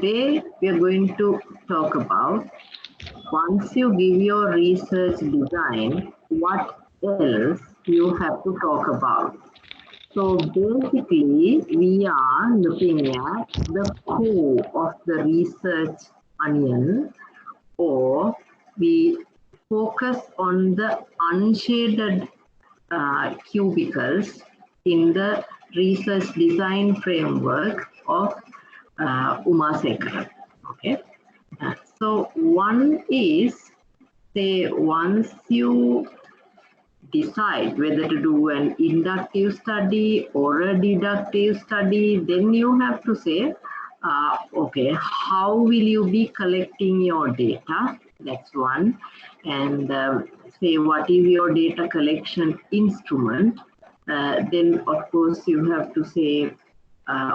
today we are going to talk about, once you give your research design, what else you have to talk about. So basically, we are looking at the core of the research onion, or we focus on the unshaded cubicles in the research design framework of Uma Sekar. Okay. So one is, say, once you decide whether to do an inductive study or a deductive study, then you have to say, okay, how will you be collecting your data? That's one. And say, what is your data collection instrument? Then, of course, you have to say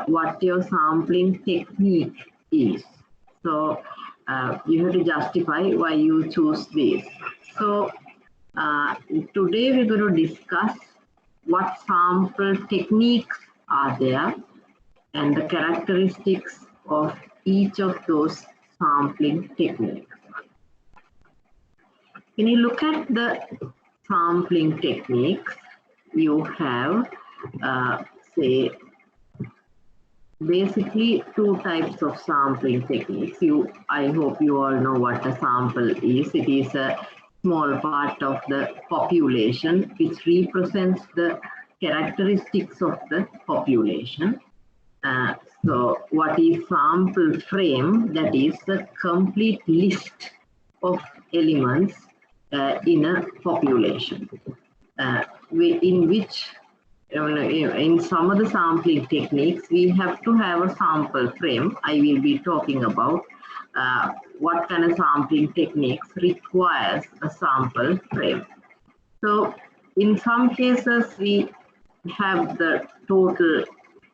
what your sampling technique is. So you have to justify why you choose this. So today we're going to discuss what sample techniques are there and the characteristics of each of those sampling techniques. When you look at the sampling techniques, you have, say, basically two types of sampling techniques. I hope you all know what a sample is. It is a small part of the population which represents the characteristics of the population. So what is sample frame? That is the complete list of elements in a population, in which in some of the sampling techniques, we have to have a sample frame. I will be talking about what kind of sampling techniques requires a sample frame. So in some cases, we have the total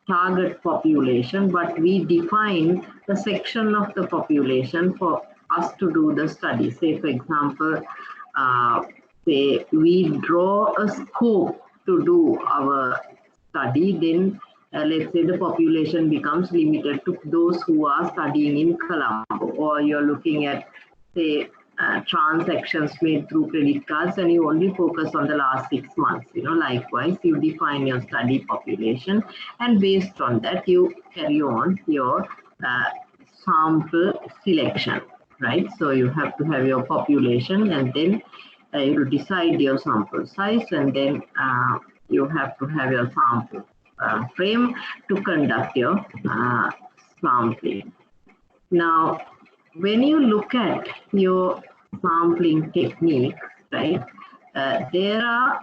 target population, but we define the section of the population for us to do the study. Say, for example, say we draw a scope to do our study, then let's say the population becomes limited to those who are studying in Colombo, or you're looking at, say, transactions made through credit cards and you only focus on the last 6 months. Likewise, you define your study population, and based on that, you carry on your sample selection, right? So you have to have your population, and then you decide your sample size, and then you have to have your sample frame to conduct your sampling. Now, when you look at your sampling technique, right, there are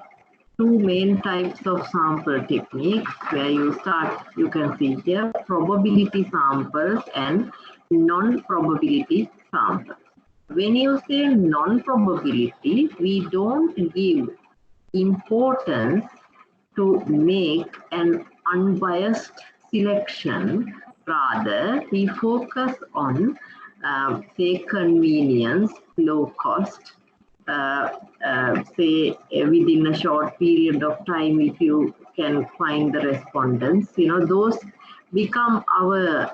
two main types of sample techniques where you start. You can see here probability samples and non-probability samples. When you say non-probability, we don't give importance to make an unbiased selection. Rather, we focus on, say, convenience, low cost, say within a short period of time, if you can find the respondents, those become our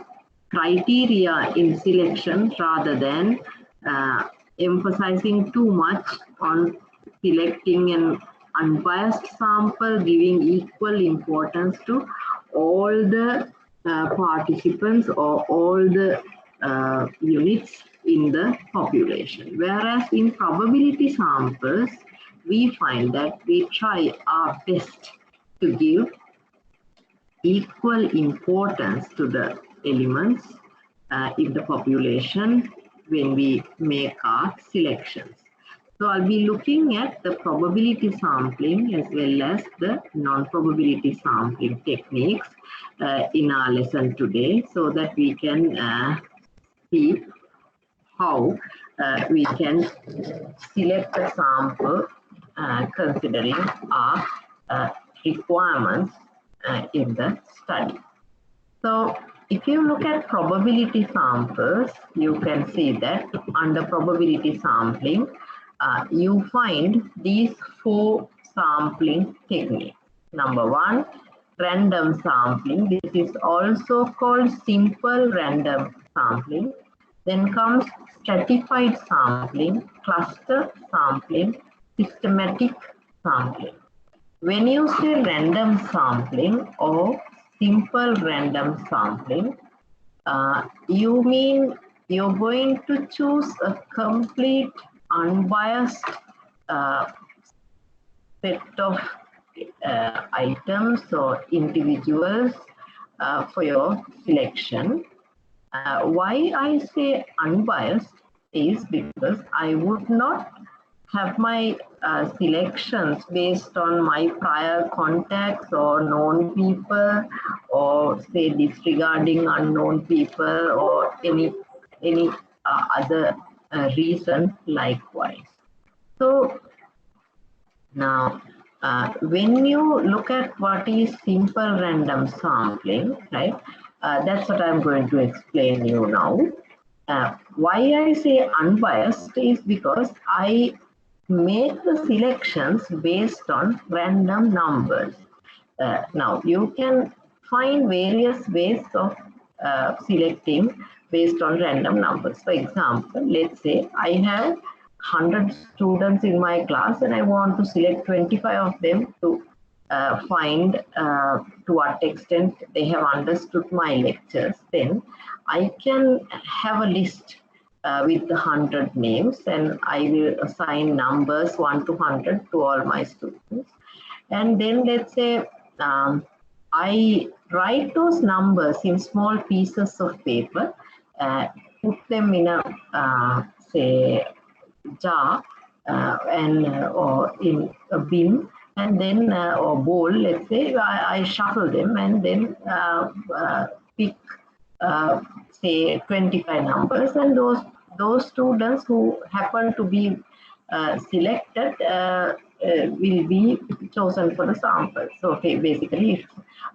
criteria in selection, rather than emphasizing too much on selecting an unbiased sample, giving equal importance to all the participants or all the units in the population. Whereas in probability samples, we find that we try our best to give equal importance to the elements in the population when we make our selections. So I'll be looking at the probability sampling as well as the non-probability sampling techniques in our lesson today, so that we can see how we can select a sample considering our requirements in the study. So if you look at probability samples, you can see that under probability sampling, you find these 4 sampling techniques. Number 1, random sampling. This is also called simple random sampling. Then comes stratified sampling, cluster sampling, systematic sampling. When you say random sampling or simple random sampling, you mean you're going to choose a complete unbiased set of items or individuals for your selection. Why I say unbiased is because I would not have my selections based on my prior contacts or known people, or say disregarding unknown people, or any other reason likewise. So now, when you look at what is simple random sampling, right? That's what I'm going to explain you now. Why I say unbiased is because I make the selections based on random numbers. Now, you can find various ways of selecting based on random numbers. For example, let's say I have 100 students in my class and I want to select 25 of them to find to what extent they have understood my lectures. Then I can have a list with the 100 names, and I will assign numbers 1 to 100 to all my students. And then let's say I write those numbers in small pieces of paper, put them in a say jar or in a bin, and then or bowl, let's say, I shuffle them and then pick say 25 numbers, and those students who happen to be selected will be chosen for the sample. So basically, if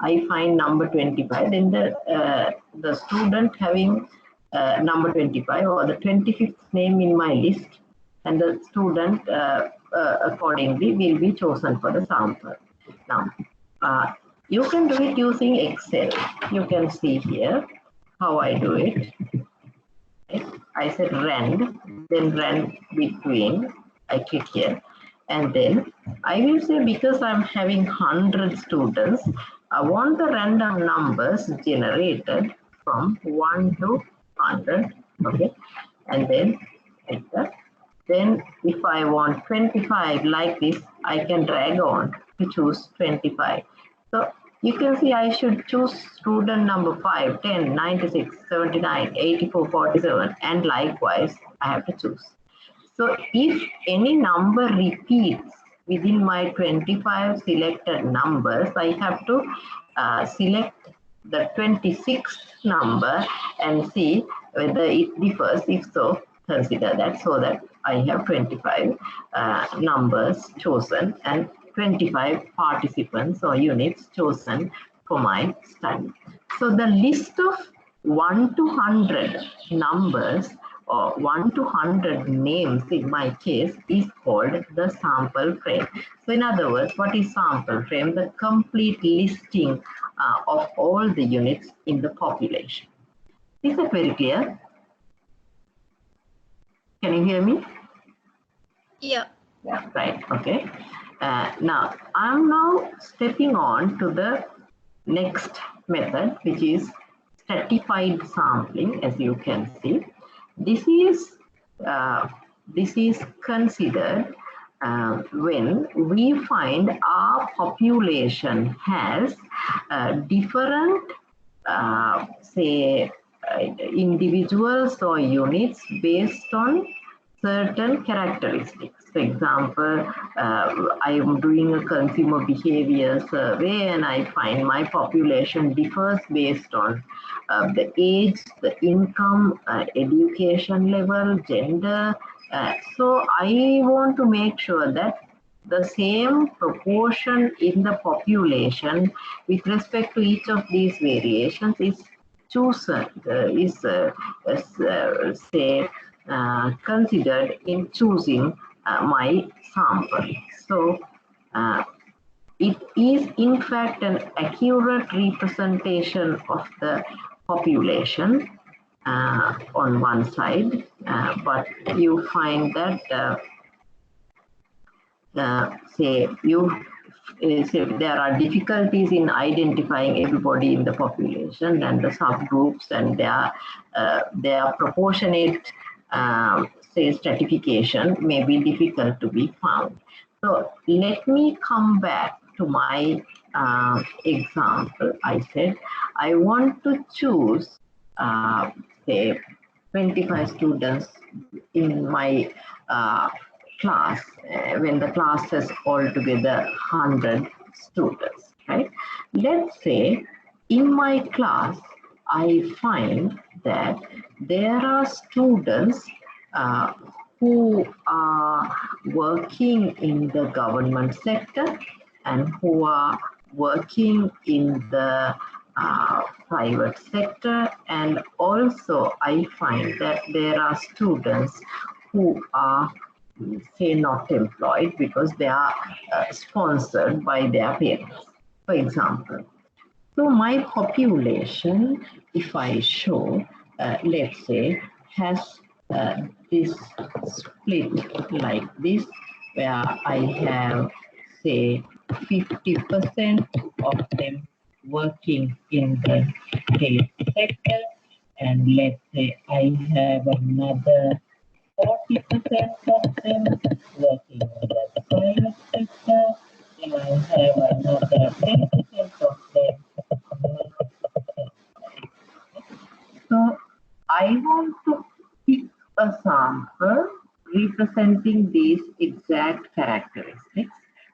I find number 25, then the student having number 25 or the 25th name in my list, and the student accordingly will be chosen for the sample. Now, you can do it using Excel. You can see here how I do it. I said rand, then rand between, I click here, and then I will say, because I'm having 100 students, I want the random numbers generated from 1 to 100, okay, and then enter. Then if I want 25 like this, I can drag on to choose 25. So you can see I should choose student number 5, 10, 96, 79, 84, 47, and likewise I have to choose. So if any number repeats within my 25 selected numbers, I have to select the 26th number and see whether it differs. If so, consider that, so that I have 25 numbers chosen and 25 participants or units chosen for my study. So the list of 1 to 100 numbers or 1 to 100 names in my case is called the sample frame. So in other words, what is sample frame? The complete listing of all the units in the population. Is that very clear? Can you hear me? Yeah. Yeah, right. Okay. Now, I'm stepping on to the next method, which is stratified sampling. As you can see, this is considered when we find our population has different, say, individuals or units based on certain characteristics. For example, I am doing a consumer behavior survey and I find my population differs based on the age, the income, education level, gender. So I want to make sure that the same proportion in the population with respect to each of these variations is chosen, say, considered in choosing my sample. So it is in fact an accurate representation of the population, on one side, but you find that say there are difficulties in identifying everybody in the population and the subgroups, and their proportionate say stratification may be difficult to be found. So let me come back to my example. I said I want to choose say 25 students in my class, when the class has altogether 100 students, right? Let's say in my class, I find that there are students who are working in the government sector and who are working in the private sector, and also I find that there are students who are say not employed because they are sponsored by their parents, for example. So my population, if I show, let's say, has this split like this, where I have, say, 50% of them working in the state sector, and let's say I have another 40% of them working in the private sector, and I have another 10% of them. So I want to pick a sample representing these exact characteristics,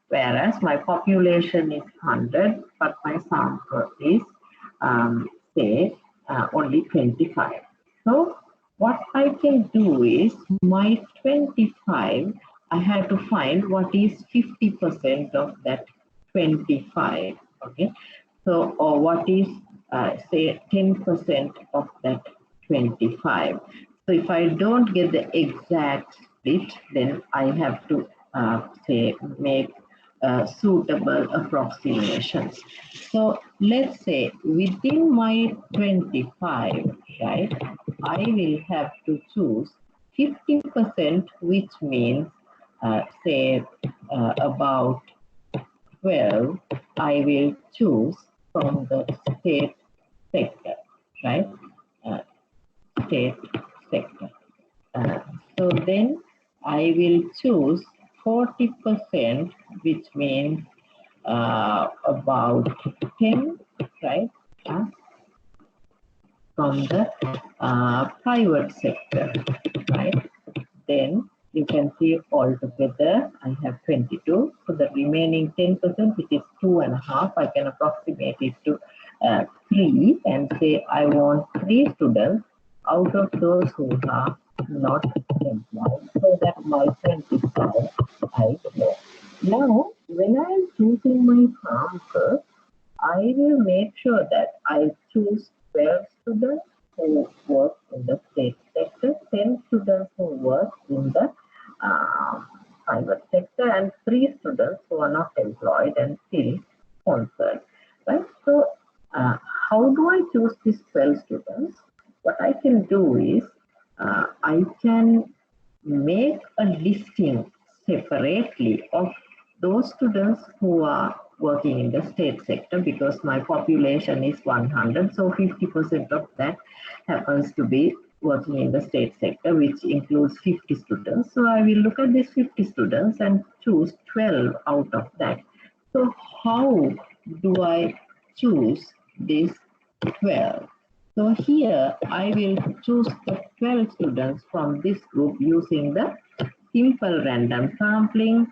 whereas my population is 100, but my sample is, say, only 25. So what I can do is my 25, I have to find what is 50% of that 25, okay? So, or what is, say, 10% of that 25. So if I don't get the exact split, then I have to, say, make suitable approximations. So let's say within my 25, right, I will have to choose 50%, which means, say, about 12, I will choose from the state sector, right? State sector. So then I will choose 40%, which means about 10, right? From the private sector, right? Then you can see altogether I have 22. So the remaining 10%, which is 2.5, I can approximate it to 3 and say I want 3 students out of those who are not employed. So that my 25 I know. Now, when I am choosing my sample, I will make sure that I choose 12 students who work in the state sector, 10 students who work in the private sector, and 3 students who are not employed and still sponsored. Right? So, how do I choose these 12 students? What I can do is I can make a listing separately of those students who are working in the state sector, because my population is 100, so 50% of that happens to be working in the state sector, which includes 50 students. So I will look at these 50 students and choose 12 out of that. So how do I choose these 12? So here I will choose the 12 students from this group using the simple random sampling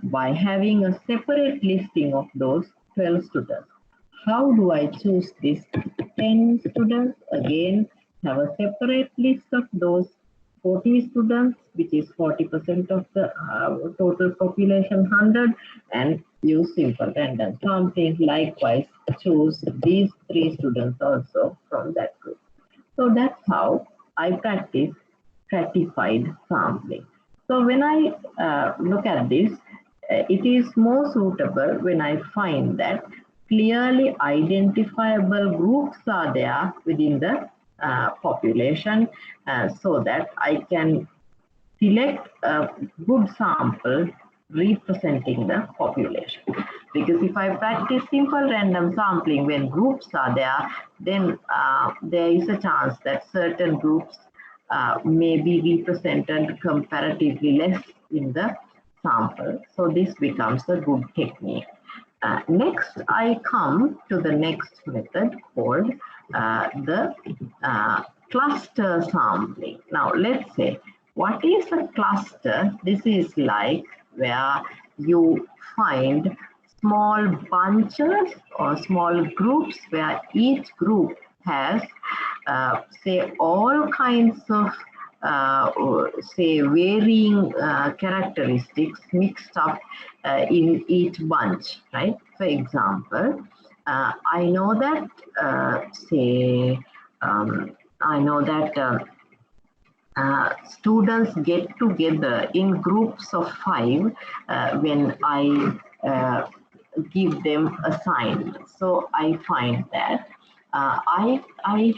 by having a separate listing of those 12 students. How do I choose these 10 students? Again, have a separate list of those 40 students, which is 40% of the total population 100, and use simple random sampling. Likewise, choose these 3 students also from that group. So that's how I practice stratified sampling. So when I look at this, it is more suitable when I find that clearly identifiable groups are there within the population so that I can select a good sample representing the population. Because if I practice simple random sampling when groups are there, then there is a chance that certain groups may be represented comparatively less in the sample. So this becomes a good technique. Next, I come to the next method called the cluster sampling. Now, let's say, what is a cluster? This is like where you find small bunches or small groups where each group has, say, all kinds of say varying characteristics mixed up in each bunch, right? For example, I know that I know that students get together in groups of 5 when I give them assignments. So I find that I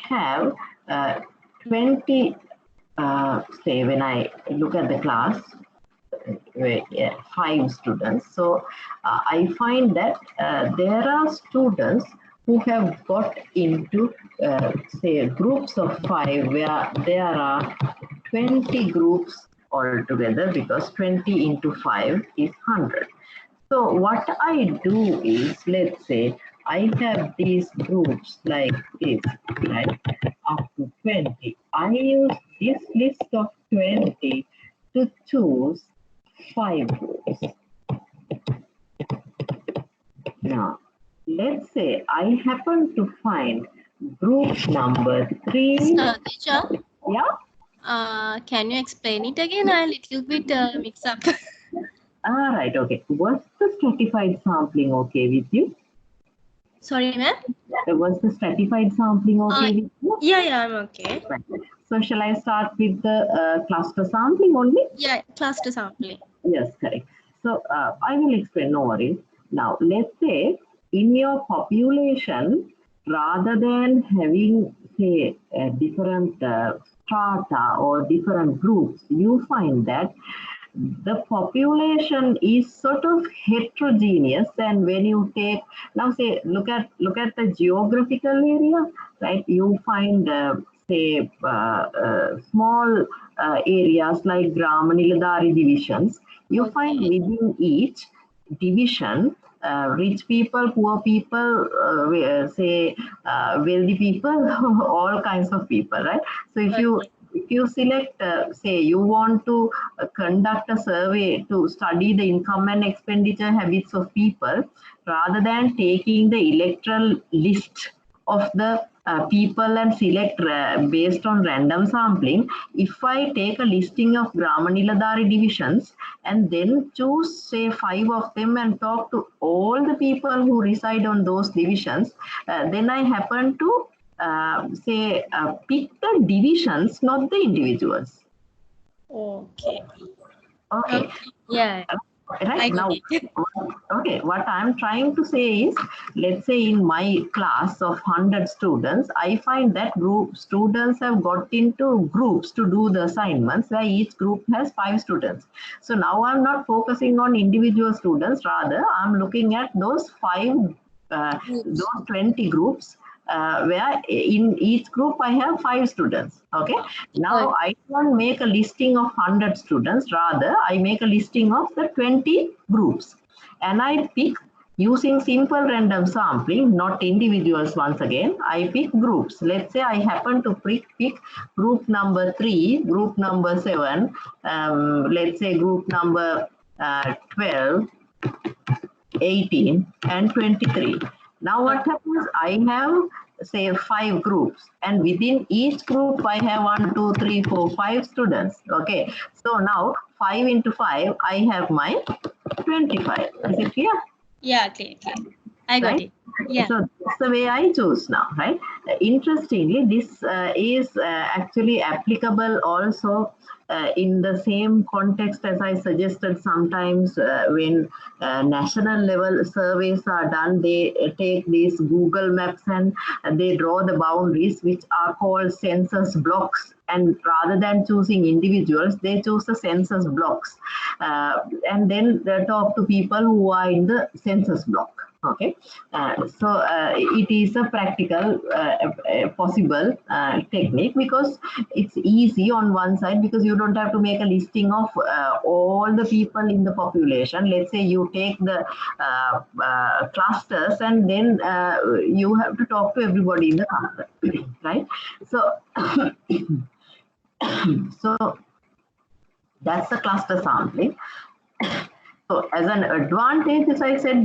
have 20 say when I look at the class, 5 students. So I find that there are students who have got into say groups of 5 where there are 20 groups altogether, because 20 into 5 is 100. So what I do is, let's say I have these groups like this, right, up to 20. I use this list of 20 to choose 5 groups. Now, let's say I happen to find group number 3. Teacher, Yeah? can you explain it again? I little bit mix up. All right, okay. Was the stratified sampling okay with you? Sorry, ma'am? Was the stratified sampling okay with you? Yeah, I'm okay. Right. So shall I start with the cluster sampling only? Yeah, cluster sampling. Yes, correct. So I will explain, no worries. Now, let's say in your population, rather than having, say, different strata or different groups, you find that the population is sort of heterogeneous. And when you take, now say, look at the geographical area, right? You find say small areas like Grama-Niladhari divisions. You find within each division rich people, poor people, say wealthy people, all kinds of people, right? So if you select, say you want to conduct a survey to study the income and expenditure habits of people, rather than taking the electoral list of the people and select based on random sampling, if I take a listing of Grama-Niladhari divisions and then choose, say, 5 of them and talk to all the people who reside on those divisions, then I happen to say pick the divisions, not the individuals. Okay. Okay. Yeah. Right now, okay, what I'm trying to say is, let's say in my class of 100 students, I find that group students have got into groups to do the assignments where each group has 5 students. So now I'm not focusing on individual students, rather I'm looking at those 20 groups where in each group I have 5 students. Okay. Now I don't make a listing of 100 students, rather I make a listing of the 20 groups, and I pick using simple random sampling, not individuals. Once again, I pick groups. Let's say I happen to pick group number 3, group number 7, let's say group number 12, 18 and 23. Now what happens, I have, say, 5 groups, and within each group I have 1, 2, 3, 4, 5 students. Okay, so now 5 into 5, I have my 25. Is it clear? Yeah, clear. I got right? it. Yeah. So that's the way I choose now, right? Interestingly, this is actually applicable also in the same context as I suggested. Sometimes when national level surveys are done, they take these Google Maps and they draw the boundaries, which are called census blocks. And rather than choosing individuals, they choose the census blocks, and then they talk to people who are in the census block. Okay, so it is a practical, possible technique, because it's easy on one side, because you don't have to make a listing of all the people in the population. Let's say you take the clusters, and then you have to talk to everybody in the cluster, right? So, so that's the cluster sampling. So as an advantage, as I said,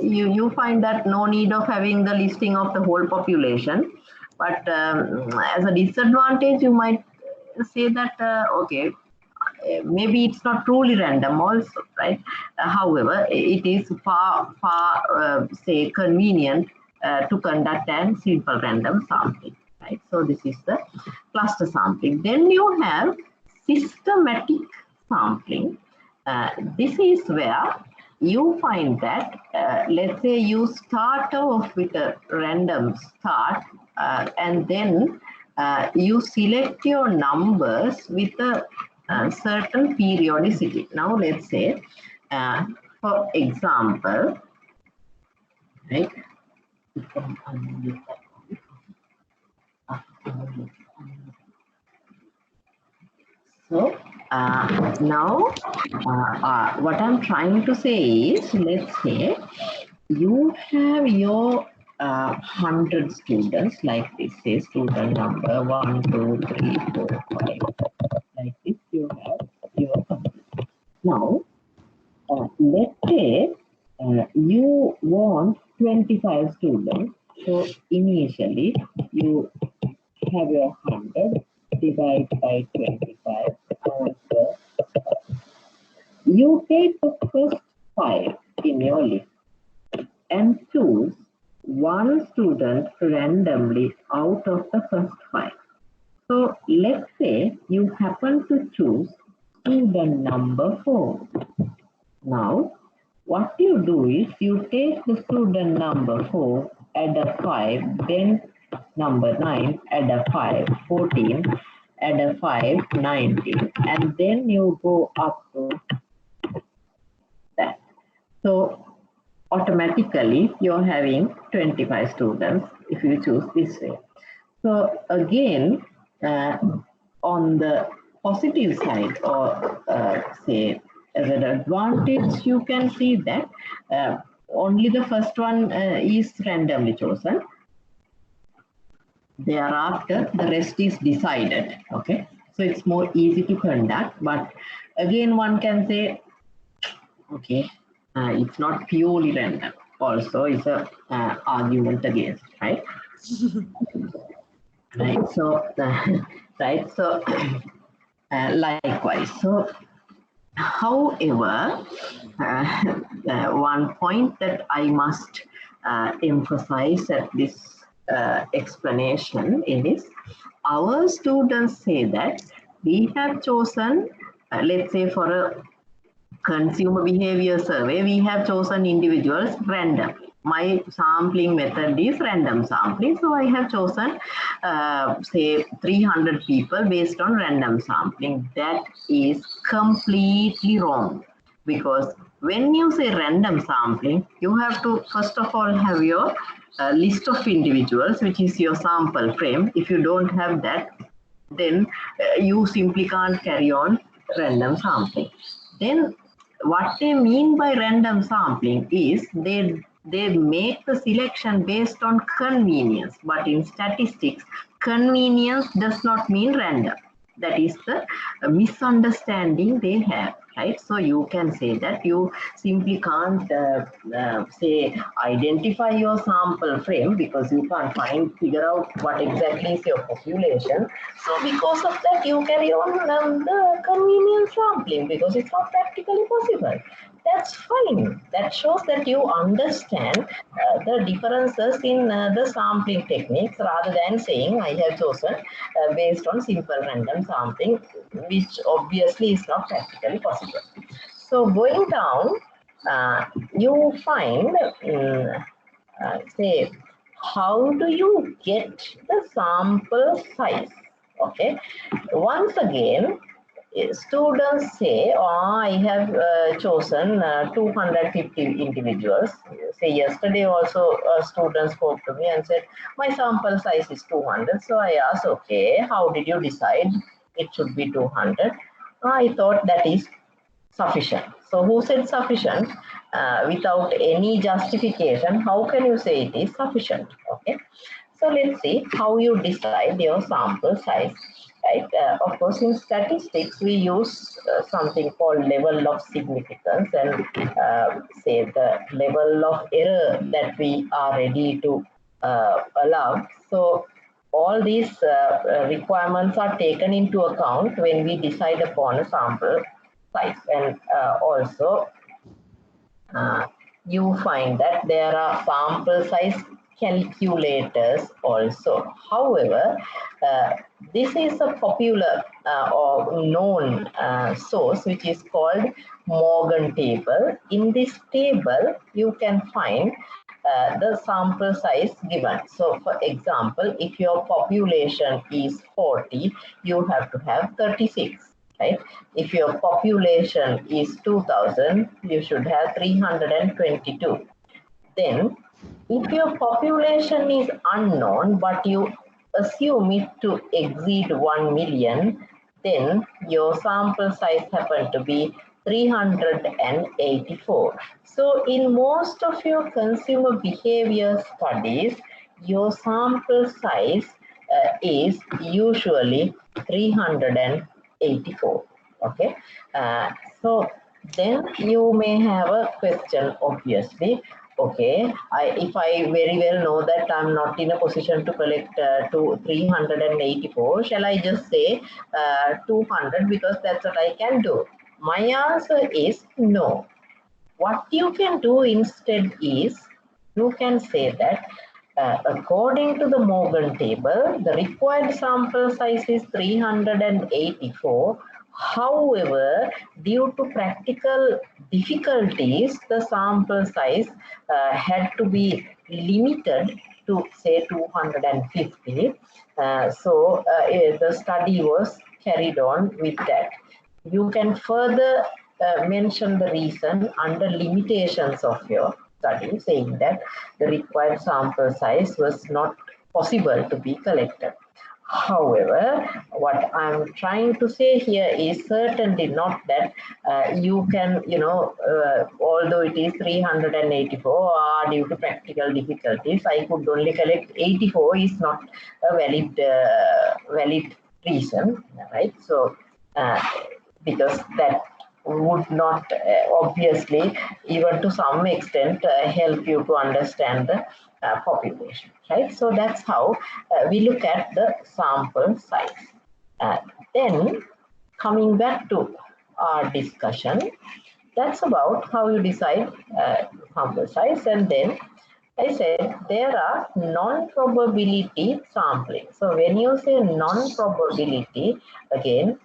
you find that no need of having the listing of the whole population. But as a disadvantage, you might say that, okay, maybe it's not truly random also, right? However, it is far, say, convenient to conduct a simple random sampling, right? So this is the cluster sampling. Then you have systematic sampling. This is where you find that, let's say you start off with a random start, and then you select your numbers with a certain periodicity. Now, let's say, for example, right? So now what I'm trying to say is, let's say you have your 100 students, like this, say student number 1, 2, 3, 4, 5, like this. You have your now. Let's say you want 25 students. So initially you have your 100 divided by 25. Also, you take the first 5 in your list and choose one student randomly out of the first 5. So let's say you happen to choose student number 4. Now, what you do is you take the student number 4, add a 5, then number 9, add a 5, 14, add a 5, 19, and then you go up to that. So automatically you're having 25 students if you choose this way. So again, on the positive side, or say as an advantage, you can see that only the first one is randomly chosen. Thereafter, the rest is decided. Okay, so it's more easy to conduct. But again, one can say, okay, it's not purely random. Also, it's a argument against, right? Right. So, right. So, likewise. So, however, one point that I must emphasize at this explanation is, our students say that we have chosen, let's say for a consumer behavior survey, we have chosen individuals randomly. My sampling method is random sampling. So I have chosen, say, 300 people based on random sampling. That is completely wrong, because when you say random sampling, you have to first of all have your list of individuals, which is your sample frame. If you don't have that, then you simply can't carry on random sampling. Then what they mean by random sampling is they make the selection based on convenience, but in statistics, convenience does not mean random. That is the misunderstanding they have, right? So you can say that you simply can't say identify your sample frame, because you can't figure out what exactly is your population. So because of that, you carry on the convenience sampling, because it's not practically possible. that's fine. That shows that you understand the differences in the sampling techniques rather than saying I have chosen based on simple random sampling, which obviously is not practically possible. So going down, you find, say, how do you get the sample size? Okay, once again, students say, oh, I have chosen 250 individuals. Say yesterday also a student spoke to me and said, my sample size is 200. So I asked, okay, how did you decide it should be 200? I thought that is sufficient. So who said sufficient? Without any justification, how can you say it is sufficient? Okay. So let's see how you decide your sample size. Right? Of course, in statistics, we use something called level of significance and say the level of error that we are ready to allow. So all these requirements are taken into account when we decide upon a sample size, and also you find that there are sample size calculators also. However, this is a popular or known source which is called Morgan table. In this table, you can find the sample size given. So for example, if your population is 40, you have to have 36. Right? If your population is 2000, you should have 322. Then, if your population is unknown, but you assume it to exceed 1 million, then your sample size happen to be 384. So, in most of your consumer behavior studies, your sample size is usually 384. Okay, so then you may have a question, obviously. Okay, if I very well know that I'm not in a position to collect to 384, shall I just say 200 because that's what I can do? My answer is no. What you can do instead is you can say that according to the Morgan table, the required sample size is 384. However, due to practical difficulties, the sample size had to be limited to say 250. The study was carried on with that. You can further mention the reason under limitations of your study, saying that the required sample size was not possible to be collected. However, what I'm trying to say here is certainly not that you can, although it is 384 due to practical difficulties, I could only collect 84 is not a valid reason, right? So, because that would not obviously, even to some extent, help you to understand the population, right? So that's how we look at the sample size. Then coming back to our discussion, that's about how you decide sample size. And then I said there are non-probability sampling. So when you say non-probability, again,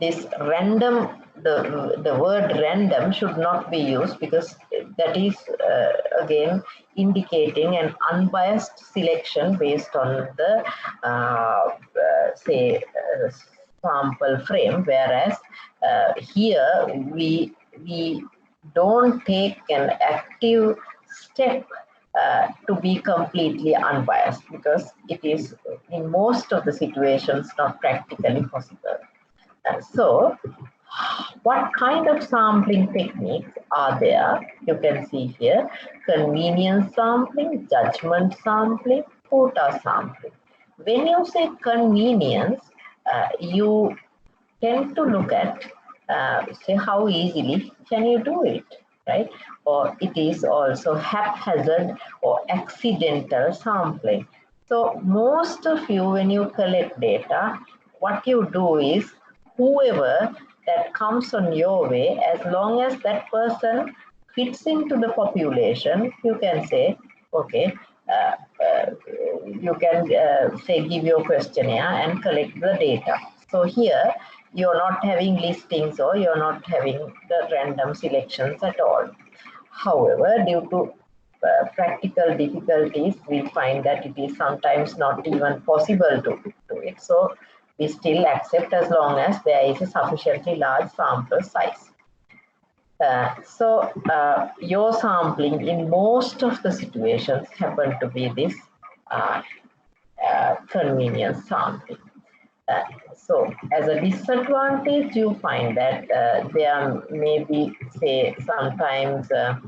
this random, the word random should not be used because that is again indicating an unbiased selection based on the sample frame, whereas here we don't take an active step to be completely unbiased because it is in most of the situations not practically possible. So, what kind of sampling techniques are there? You can see here, convenience sampling, judgment sampling, quota sampling. When you say convenience, you tend to look at, say, how easily can you do it, right? Or it is also haphazard or accidental sampling. So most of you, when you collect data, what you do is whoever that comes on your way, as long as that person fits into the population, you can say, okay, you can say give your questionnaire and collect the data. So here you're not having listings or you're not having the random selections at all. However, due to practical difficulties, we find that it is sometimes not even possible to do it. So we still accept as long as there is a sufficiently large sample size. Your sampling in most of the situations happen to be this convenience sampling. So as a disadvantage, you find that there may be, say, sometimes the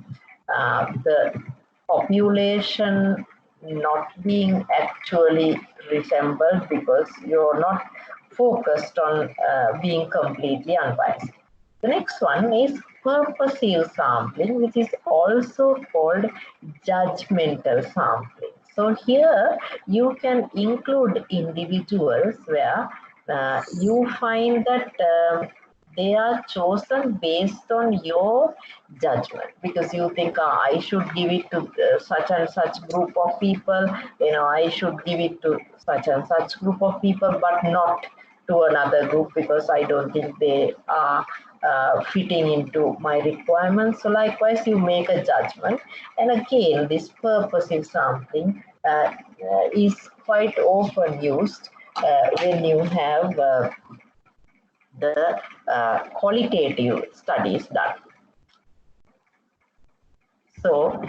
population not being actually resembled because you're not focused on being completely unbiased. The next one is purposive sampling, which is also called judgmental sampling. So here you can include individuals where you find that they are chosen based on your judgment, because you think I should give it to such and such group of people, I should give it to such and such group of people, but not to another group because I don't think they are fitting into my requirements. So likewise, you make a judgment. And again, this purposive sampling is quite often used when you have the qualitative studies done. So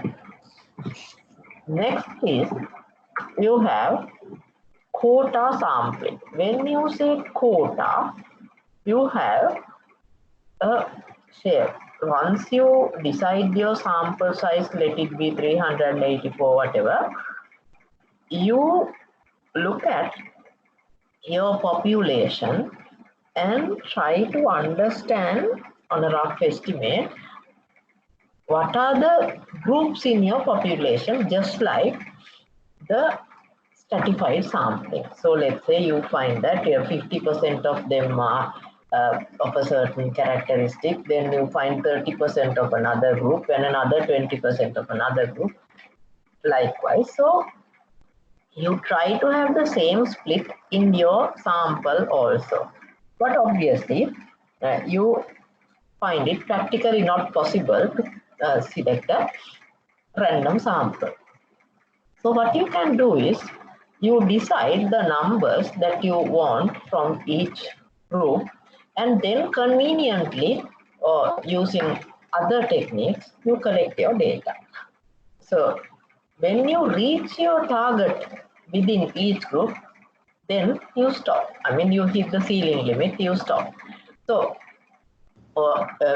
next is you have quota sampling. When you say quota, you have a share. Once you decide your sample size, let it be 384, whatever, you look at your population and try to understand on a rough estimate what are the groups in your population, just like the stratified sampling. So let's say you find that 50% of them are of a certain characteristic, then you find 30% of another group and another 20% of another group. Likewise, so you try to have the same split in your sample also. But obviously, you find it practically not possible to select a random sample. So what you can do is, you decide the numbers that you want from each group, and then conveniently, or using other techniques, you collect your data. So when you reach your target within each group, then you stop. I mean, you hit the ceiling limit, you stop. So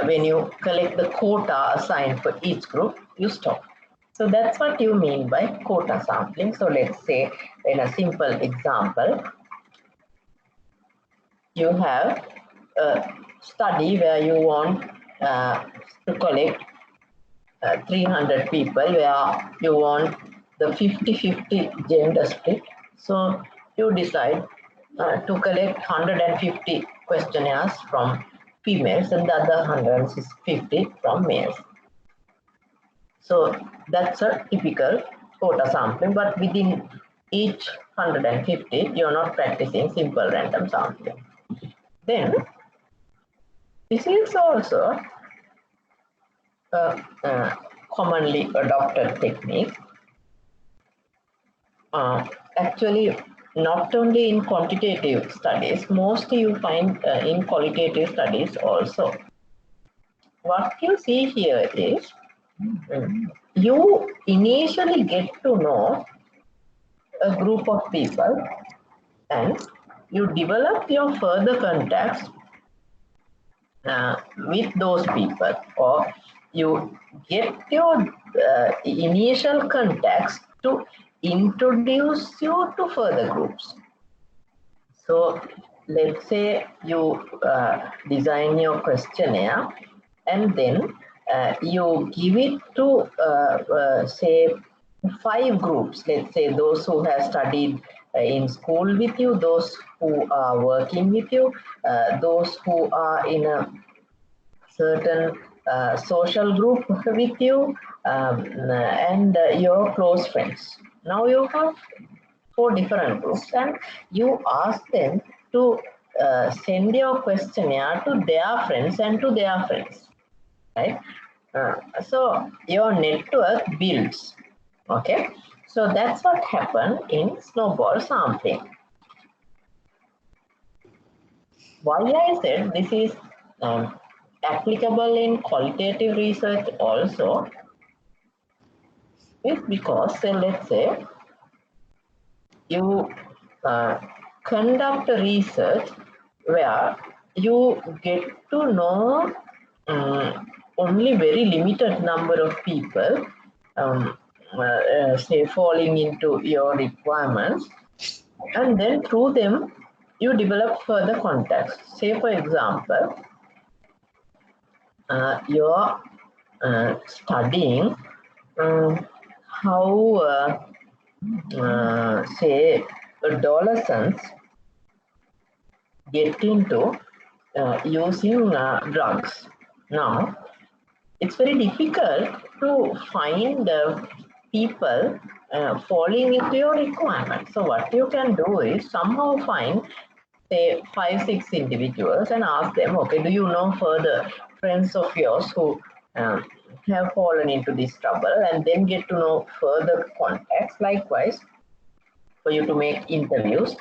when you collect the quota assigned for each group, you stop. So that's what you mean by quota sampling. So let's say in a simple example, you have a study where you want to collect 300 people, where you want the 50-50 gender split. So you decide to collect 150 questionnaires from females and the other 150 from males. So that's a typical quota sampling, but within each 150, you're not practicing simple random sampling. Then this is also a commonly adopted technique. Actually, not only in quantitative studies, mostly you find in qualitative studies also. What you see here is, you initially get to know a group of people and you develop your further contacts with those people, or you get your initial contacts to introduce you to further groups. So let's say you design your questionnaire and then you give it to say 5 groups. Let's say those who have studied in school with you, those who are working with you, those who are in a certain social group with you, and your close friends. Now you have 4 different groups, and you ask them to send your questionnaire to their friends and to their friends, right? So your network builds. Okay, so that's what happened in snowball sampling. Why I said this is applicable in qualitative research also is because, let's say you conduct a research where you get to know only very limited number of people, say falling into your requirements, and then through them you develop further contacts. Say for example, you're studying how say adolescents get into using drugs. Now, it's very difficult to find people falling into your requirements. So what you can do is somehow find, say, 5-6 individuals and ask them, okay, do you know further friends of yours who have fallen into this trouble, and then get to know further contacts. Likewise, for you to make interviews,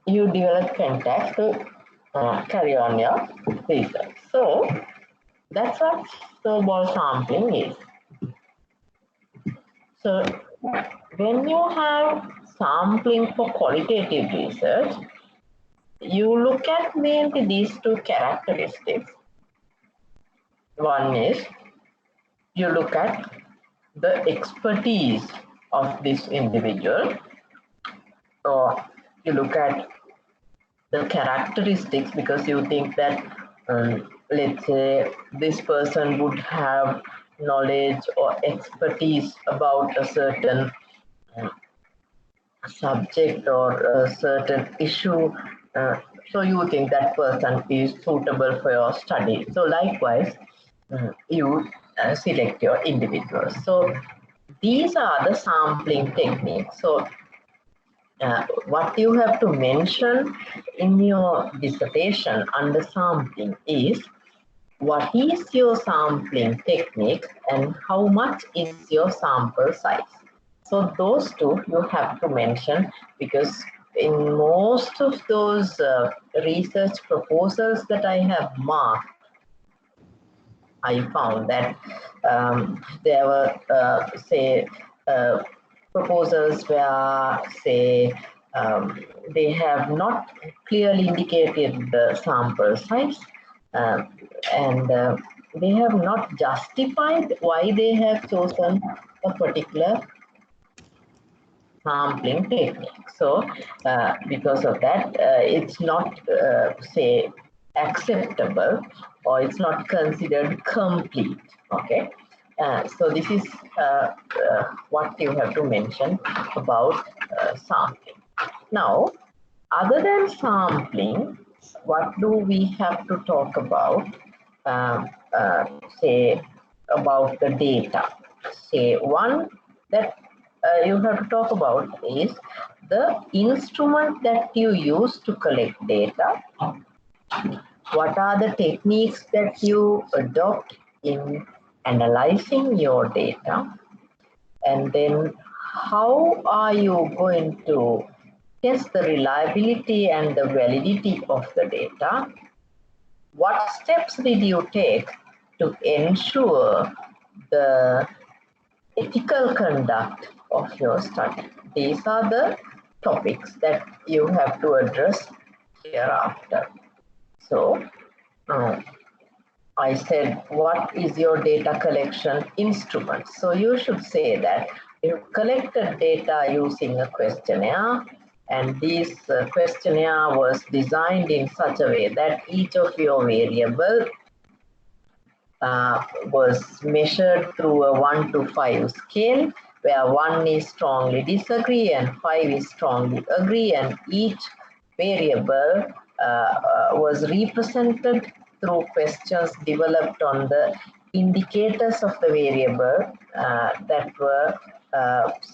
you develop contacts to carry on your research. So that's what snowball sampling is. So when you have sampling for qualitative research, you look at mainly these 2 characteristics. One is you look at the expertise of this individual, or you look at the characteristics because you think that let's say this person would have knowledge or expertise about a certain subject or a certain issue, so you think that person is suitable for your study. So likewise, you select your individuals. So these are the sampling techniques. So what you have to mention in your dissertation under sampling is what is your sampling technique and how much is your sample size. So those 2 you have to mention, because in most of those research proposals that I have marked, I found that there were, say, proposals where, say, they have not clearly indicated the sample size, and they have not justified why they have chosen a particular sampling technique. So because of that, it's not, say, acceptable, or it's not considered complete. Okay. So this is what you have to mention about sampling. Now, other than sampling, what do we have to talk about? Say about the data. Say one that you have to talk about is the instrument that you use to collect data. What are the techniques that you adopt in analyzing your data? And then how are you going to test the reliability and the validity of the data? What steps did you take to ensure the ethical conduct of your study? These are the topics that you have to address hereafter. So, I said, what is your data collection instrument? So you should say that you collected data using a questionnaire, and this questionnaire was designed in such a way that each of your variable was measured through a 1 to 5 scale, where 1 is strongly disagree and 5 is strongly agree, and each variable was represented through questions developed on the indicators of the variable that were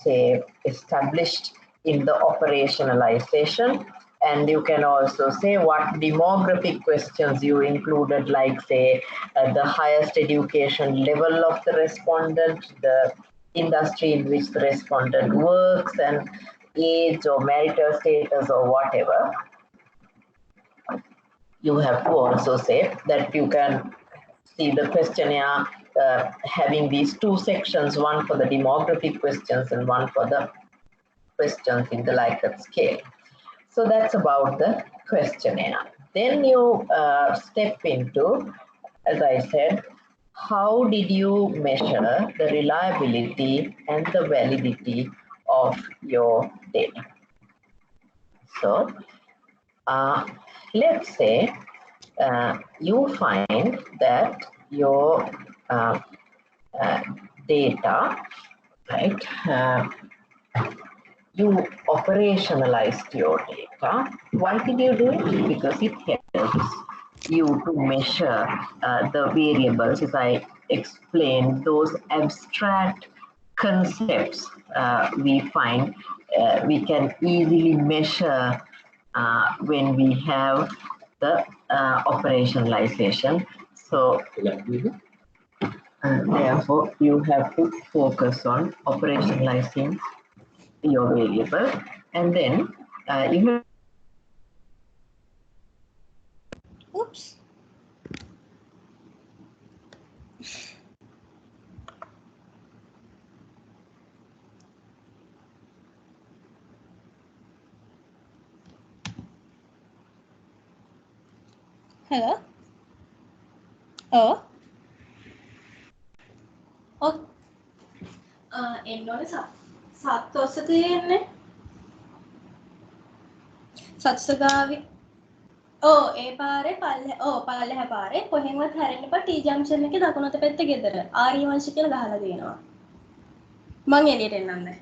say established in the operationalization. And you can also say what demographic questions you included, like say the highest education level of the respondent, the industry in which the respondent works, and age or marital status or whatever. You have to also say that you can see the questionnaire having these two sections, one for the demographic questions and one for the questions in the Likert scale. So that's about the questionnaire. Then you step into, as I said, how did you measure the reliability and the validity of your data? So let's say you find that your data, right, you operationalized your data. Why did you do it? Because it helps you to measure the variables, as I explained, those abstract concepts we find we can easily measure when we have the operationalization. So therefore, you have to focus on operationalizing your variable, and then you Oops. Hello? Oh? Oh. එන්නෝනේ සත්වස්ස තියෙන්නේ සත්සගාවේ ඒ පාරේ පල්ලෙහා පාරේ කොහෙන්වත් හැරෙන්න එපා T junction එකේ දකුණත පැත්තේ ගෙදර ආර්යවංශ කියලා ගහලා තියෙනවා මං එළියට එන්නම්නේ